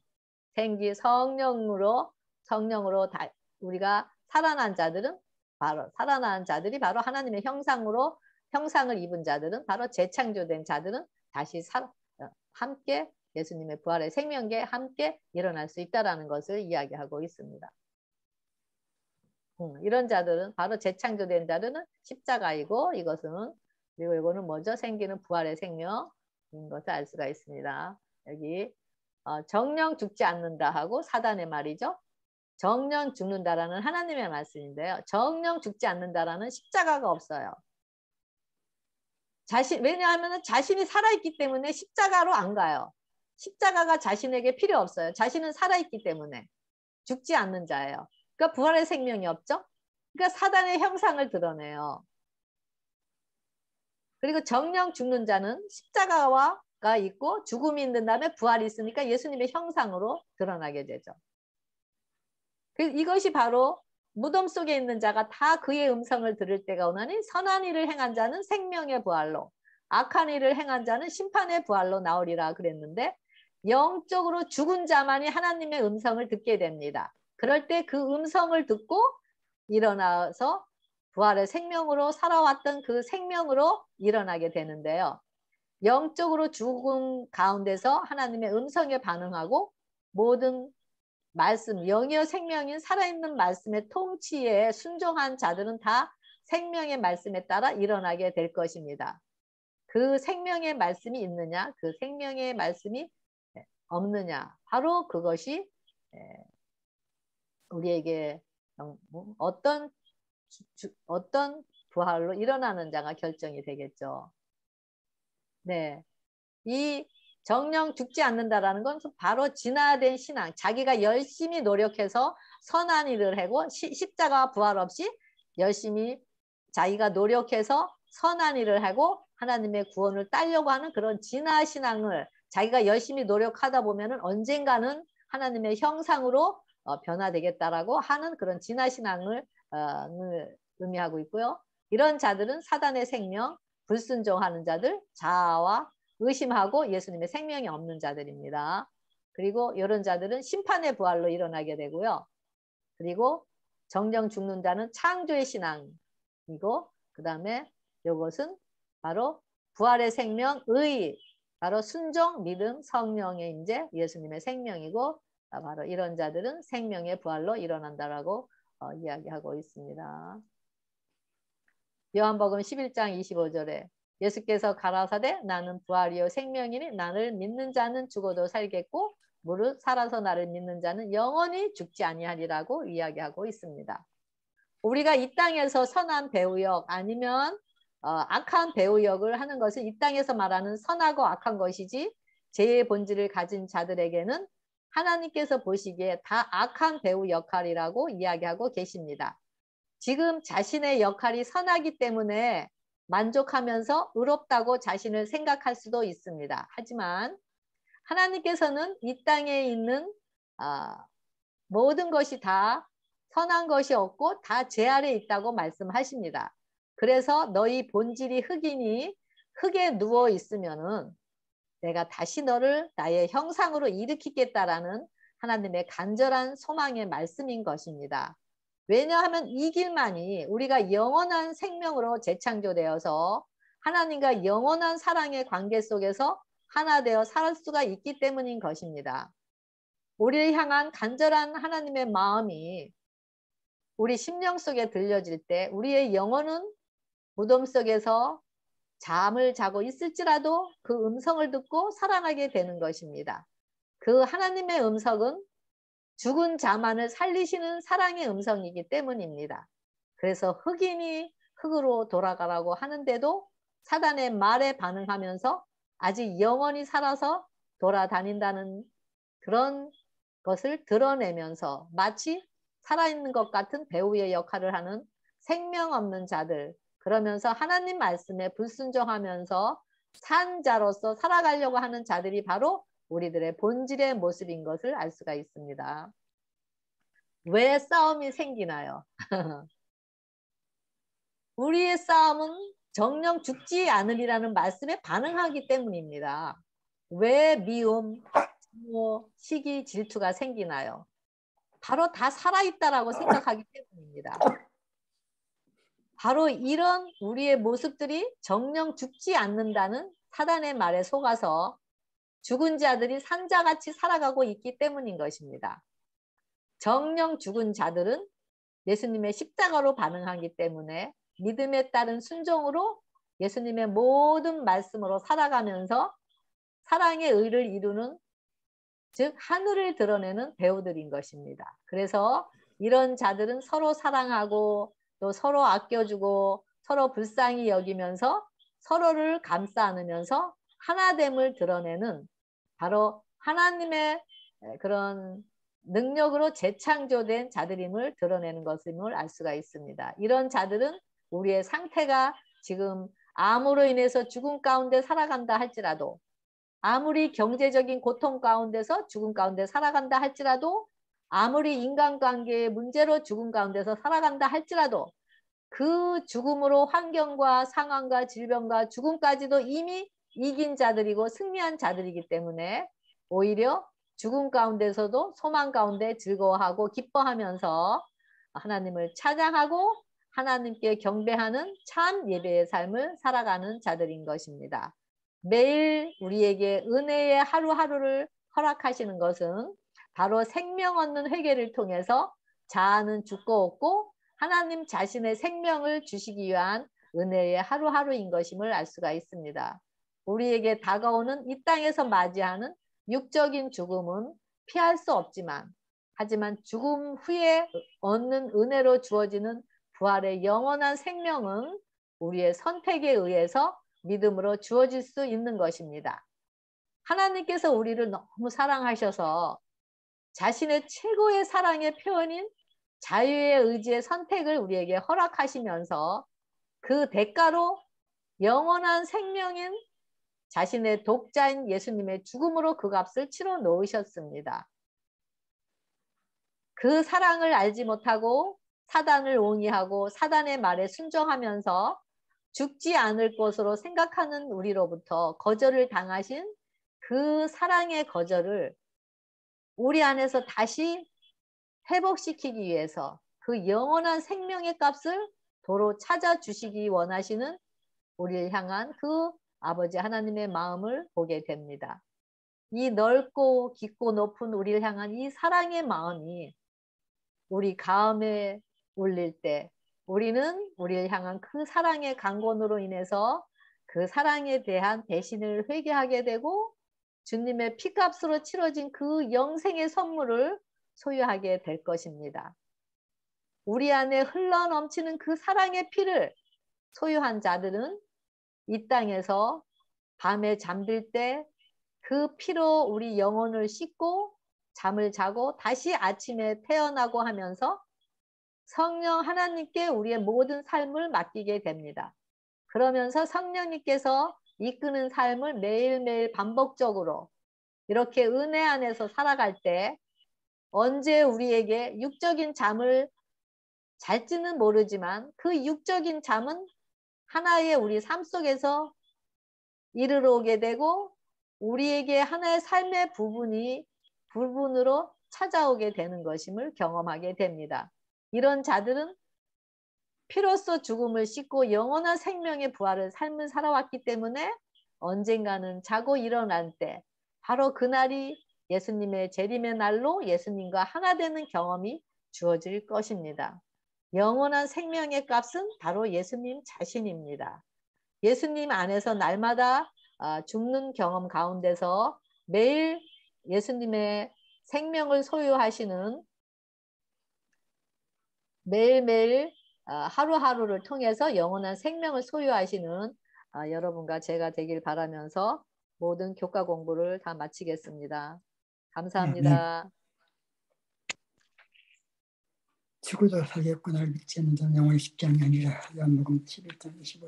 우리가 살아난 자들이 바로 하나님의 형상을 입은 자들은 바로 재창조된 자들은 다시 함께 예수님의 부활의 생명계에 함께 일어날 수 있다라는 것을 이야기하고 있습니다. 이런 자들은 바로 재창조된 자들은 십자가이고 이것은 그리고 이거는 뭐죠? 생기는 부활의 생명인 것을 알 수가 있습니다. 여기 정령 죽지 않는다 하고 사단의 말이죠. 정령 죽는다라는 하나님의 말씀인데요. 정령 죽지 않는다라는 십자가가 없어요. 왜냐하면 자신이 살아있기 때문에 십자가로 안 가요. 십자가가 자신에게 필요 없어요. 자신은 살아있기 때문에 죽지 않는 자예요. 그러니까 부활의 생명이 없죠. 그러니까 사단의 형상을 드러내요. 그리고 정령 죽는 자는 십자가가 있고 죽음이 있는 다음에 부활이 있으니까 예수님의 형상으로 드러나게 되죠. 이것이 바로 무덤 속에 있는 자가 다 그의 음성을 들을 때가 오나니 선한 일을 행한 자는 생명의 부활로 악한 일을 행한 자는 심판의 부활로 나오리라 그랬는데 영적으로 죽은 자만이 하나님의 음성을 듣게 됩니다. 그럴 때 그 음성을 듣고 일어나서 부활의 생명으로 살아왔던 그 생명으로 일어나게 되는데요. 영적으로 죽음 가운데서 하나님의 음성에 반응하고 모든 말씀, 영이여 생명인 살아있는 말씀의 통치에 순종한 자들은 다 생명의 말씀에 따라 일어나게 될 것입니다. 그 생명의 말씀이 있느냐, 그 생명의 말씀이 없느냐, 바로 그것이 우리에게 어떤 부활로 일어나는 자가 결정이 되겠죠. 네, 이 정령 죽지 않는다라는 건 바로 진화된 신앙, 자기가 열심히 노력해서 선한 일을 하고 십자가 부활 없이 열심히 자기가 노력해서 선한 일을 하고 하나님의 구원을 따려고 하는 그런 진화 신앙을 자기가 열심히 노력하다 보면은 언젠가는 하나님의 형상으로 변화되겠다라고 하는 그런 진화 신앙을 의미하고 있고요. 이런 자들은 사단의 생명, 불순종하는 자들, 자아와 의심하고 예수님의 생명이 없는 자들입니다. 그리고 이런 자들은 심판의 부활로 일어나게 되고요. 그리고 정령 죽는 자는 창조의 신앙이고 그 다음에 이것은 바로 부활의 생명, 의, 바로 순종, 믿음, 성령의 임재, 예수님의 생명이고 바로 이런 자들은 생명의 부활로 일어난다라고 이야기하고 있습니다. 요한복음 11장 25절에 예수께서 가라사대 나는 부활이요 생명이니 나를 믿는 자는 죽어도 살겠고 무릇 살아서 나를 믿는 자는 영원히 죽지 아니하리라고 이야기하고 있습니다. 우리가 이 땅에서 선한 배우역 아니면 악한 배우역을 하는 것은 이 땅에서 말하는 선하고 악한 것이지 죄의 본질을 가진 자들에게는 하나님께서 보시기에 다 악한 배우 역할이라고 이야기하고 계십니다. 지금 자신의 역할이 선하기 때문에 만족하면서 의롭다고 자신을 생각할 수도 있습니다. 하지만 하나님께서는 이 땅에 있는 모든 것이 다 선한 것이 없고 다 죄 아래 있다고 말씀하십니다. 그래서 너희 본질이 흙이니 흙에 누워 있으면은 내가 다시 너를 나의 형상으로 일으키겠다라는 하나님의 간절한 소망의 말씀인 것입니다. 왜냐하면 이 길만이 우리가 영원한 생명으로 재창조되어서 하나님과 영원한 사랑의 관계 속에서 하나 되어 살 수가 있기 때문인 것입니다. 우리를 향한 간절한 하나님의 마음이 우리 심령 속에 들려질 때 우리의 영혼은 무덤 속에서 잠을 자고 있을지라도 그 음성을 듣고 살아나게 되는 것입니다. 그 하나님의 음성은 죽은 자만을 살리시는 사랑의 음성이기 때문입니다. 그래서 흑인이 흙으로 돌아가라고 하는데도 사단의 말에 반응하면서 아직 영원히 살아서 돌아다닌다는 그런 것을 드러내면서 마치 살아있는 것 같은 배우의 역할을 하는 생명 없는 자들, 그러면서 하나님 말씀에 불순종하면서 산 자로서 살아가려고 하는 자들이 바로 우리들의 본질의 모습인 것을 알 수가 있습니다. 왜 싸움이 생기나요? 우리의 싸움은 정령 죽지 않으리라는 말씀에 반응하기 때문입니다. 왜 미움, 시기, 질투가 생기나요? 바로 다 살아있다라고 생각하기 때문입니다. 바로 이런 우리의 모습들이 정령 죽지 않는다는 사단의 말에 속아서 죽은 자들이 산자같이 살아가고 있기 때문인 것입니다. 정령 죽은 자들은 예수님의 십자가로 반응하기 때문에 믿음에 따른 순종으로 예수님의 모든 말씀으로 살아가면서 사랑의 의를 이루는, 즉 하늘을 드러내는 배우들인 것입니다. 그래서 이런 자들은 서로 사랑하고 또 서로 아껴주고 서로 불쌍히 여기면서 서로를 감싸 안으면서 하나됨을 드러내는, 바로 하나님의 그런 능력으로 재창조된 자들임을 드러내는 것임을 알 수가 있습니다. 이런 자들은 우리의 상태가 지금 암으로 인해서 죽음 가운데 살아간다 할지라도, 아무리 경제적인 고통 가운데서 죽음 가운데 살아간다 할지라도, 아무리 인간관계의 문제로 죽음 가운데서 살아간다 할지라도 그 죽음으로 환경과 상황과 질병과 죽음까지도 이미 이긴 자들이고 승리한 자들이기 때문에 오히려 죽음 가운데서도 소망 가운데 즐거워하고 기뻐하면서 하나님을 찬양하고 하나님께 경배하는 참 예배의 삶을 살아가는 자들인 것입니다. 매일 우리에게 은혜의 하루하루를 허락하시는 것은 바로 생명 얻는 회개를 통해서 자아는 죽고 없고 하나님 자신의 생명을 주시기 위한 은혜의 하루하루인 것임을 알 수가 있습니다. 우리에게 다가오는 이 땅에서 맞이하는 육적인 죽음은 피할 수 없지만, 하지만 죽음 후에 얻는 은혜로 주어지는 부활의 영원한 생명은 우리의 선택에 의해서 믿음으로 주어질 수 있는 것입니다. 하나님께서 우리를 너무 사랑하셔서 자신의 최고의 사랑의 표현인 자유의 의지의 선택을 우리에게 허락하시면서 그 대가로 영원한 생명인 자신의 독자인 예수님의 죽음으로 그 값을 치러 놓으셨습니다. 그 사랑을 알지 못하고 사단을 옹이하고 사단의 말에 순종하면서 죽지 않을 것으로 생각하는 우리로부터 거절을 당하신 그 사랑의 거절을 우리 안에서 다시 회복시키기 위해서 그 영원한 생명의 값을 도로 찾아주시기 원하시는 우리를 향한 그 아버지 하나님의 마음을 보게 됩니다. 이 넓고 깊고 높은 우리를 향한 이 사랑의 마음이 우리 가음에 울릴 때 우리는 우리를 향한 그 사랑의 강권으로 인해서 그 사랑에 대한 배신을 회개하게 되고 주님의 피값으로 치러진 그 영생의 선물을 소유하게 될 것입니다. 우리 안에 흘러넘치는 그 사랑의 피를 소유한 자들은 이 땅에서 밤에 잠들 때 그 피로 우리 영혼을 씻고 잠을 자고 다시 아침에 태어나고 하면서 성령 하나님께 우리의 모든 삶을 맡기게 됩니다. 그러면서 성령님께서 이끄는 삶을 매일매일 반복적으로 이렇게 은혜 안에서 살아갈 때 언제 우리에게 육적인 잠을 잘지는 모르지만 그 육적인 잠은 하나의 우리 삶 속에서 이르러 오게 되고 우리에게 하나의 삶의 부분으로 찾아오게 되는 것임을 경험하게 됩니다. 이런 자들은 피로써 죽음을 씻고 영원한 생명의 부활을 삶을 살아왔기 때문에 언젠가는 자고 일어날 때 바로 그날이 예수님의 재림의 날로 예수님과 하나 되는 경험이 주어질 것입니다. 영원한 생명의 값은 바로 예수님 자신입니다. 예수님 안에서 날마다 죽는 경험 가운데서 매일 예수님의 생명을 소유하시는 매일매일 하루하루를 통해서 영원한 생명을 소유하시는 여러분과 제가 되길 바라면서 모든 교과 공부를 다 마치겠습니다. 아멘. 감사합니다. 죽어도 살겠구나를 믿지 않는 자는 영원히 십장이 아니라. 요한복음 11장 25절.